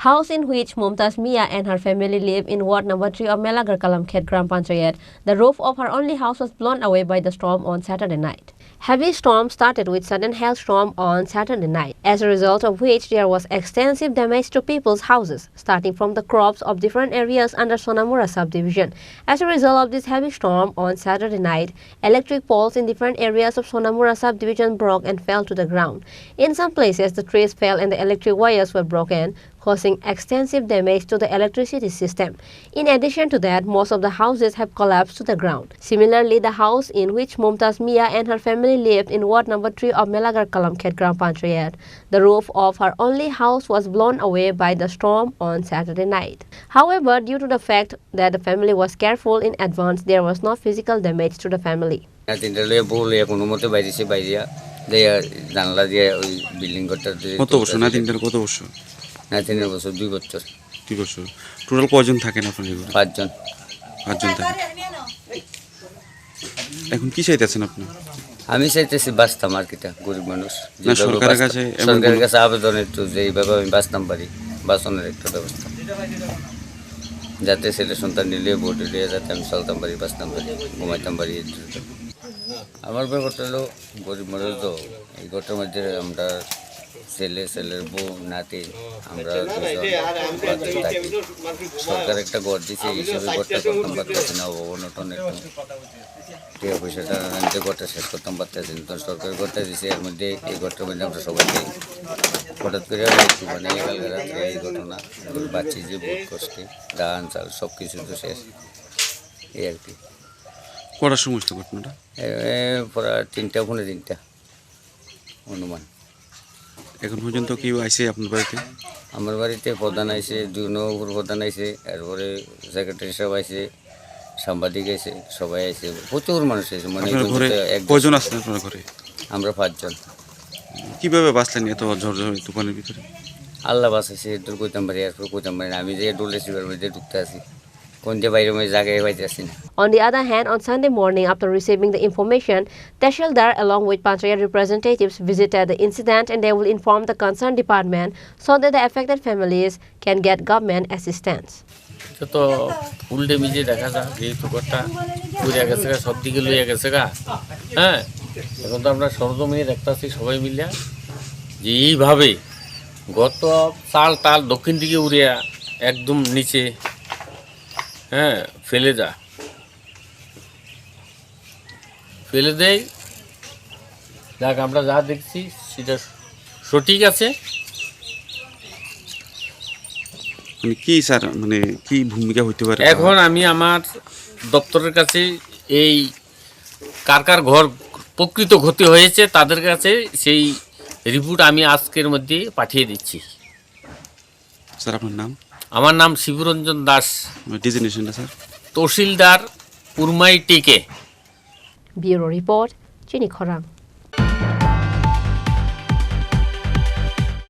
house in which Mumtaz Mia and her family live in Ward number 3 of Melagar Kalamkhet Gram Panchayat, the roof of her only house was blown away by the storm on Saturday night. Heavy storm started with sudden hailstorm on Saturday night, as a result of which there was extensive damage to people's houses, starting from the crops of different areas under Sonamura subdivision. As a result of this heavy storm on Saturday night, electric poles in different areas of Sonamura subdivision broke and fell to the ground. In some places, the trees fell and the electric wires were broken, causing extensive damage to the electricity system. In addition to that, most of the houses have collapsed to the ground. Similarly, the house in which Mumtaz Mia and her family lived in Ward number 3 of Melagar Kalamkhet Gram Panchayat, the roof of her only house was blown away by the storm on Saturday night. However, due to the fact that the family was careful in advance, there was no physical damage to the family. নাতিনের বছর 2 বছর 2 বছর total কয়জন থাকেন আপনারা? 5 জন থাকেন। এখন কি চাইতেছেন আপনি? আমি চাইতেছি বাঁচতাম আর কিটা, গরিব মানুষ। না সরকারের কাছে আবেদন একটু যে এইভাবে আমি বাঁচতাম পারি, বাঁচানোর একটা ব্যবস্থা, যাতে ছেলে সন্তান নিলে ভোট দিয়ে যাতে আমি চলতাম পারি, বাঁচতাম পারি, ঘুমাইতাম পারি। আমার ব্যাপারটা হলো গরিব মানুষ তো, এই ঘরটার মধ্যে আমরা ছেলের বউ নাতি আমরা থাকি। সরকার একটা ঘর দিচ্ছে, এই হিসাবে ঘরটা করতাম পারতেছি না, অনটন একটু টাকা পয়সাটা আনতে ঘরটা শেষ করতাম পারতেছি না। তো সরকার ঘরটা দিচ্ছে, এর মধ্যে এই ঘরটার মধ্যে আমরা সবাই যাই। হঠাৎ করে একটু মানে কালকে রাত্রে এই ঘটনা বাচ্চি যে বহুত কষ্টে, ধান চাল সব কিছু তো শেষ, এই আর কি। কটার সমস্ত ঘটনাটা? পড়া 3টা 3:15 অনুমান। এখন পর্যন্ত কেউ আইছে আপনার বাড়িতে? আমার বাড়িতে প্রধান আইছে, 2 নম্বর প্রধান আইছে, এরপরে সেক্রেটারি সাহেব আইছে, সাংবাদিক আইছে, সবাই আইছে, প্রচুর মানুষ আইছে। মানে কয়জন আছেন আপনার ঘরে? আমরা 5 জন। কিভাবে বাঁচলেন এত ঝড় তুফানের ভিতরে? আল্লাহ বাঁচাইছে, দূর কইতাম পারি, এরপর কইতাম পারি না। আমি যে ডোলেছি এর মধ্যে ঢুকতে আছি, On the other hand, on Sunday morning, after receiving the information, Tehsildar along with Panchayat representatives visited the incident and they will inform the concerned department so that the affected families can get government assistance. তো ফুল ড্যামেজে দেখা যায়, যেহেতু ঘরটা পুড়ে গেছে, সব দিকে লইয়া গেছে গা। হ্যাঁ, এখন তো আমরা সরজমিনে দেখতেছি সবাই মিলিয়া যে এইভাবে গত চাল টাল দক্ষিণ দিকে উড়িয়া একদম নিচে ফেলে দেয়। যাক, আমরা যা দেখছি সেটা সঠিক আছে। মানে কি স্যার, মানে কি ভূমিকা হইতে পারে? এখন আমি আমার দপ্তরের কাছে এই কার ঘর প্রকৃত ক্ষতি হয়েছে তাদের কাছে সেই রিপোর্ট আমি আজকের মধ্যে পাঠিয়ে দিচ্ছি। স্যার আপনার নাম? আমার নাম শিবরঞ্জন দাস, ডিজিগনেশনটা স্যার? তহসিলদার উরমাই টিকে। ব্যুরো রিপোর্ট, চিনি খরাং।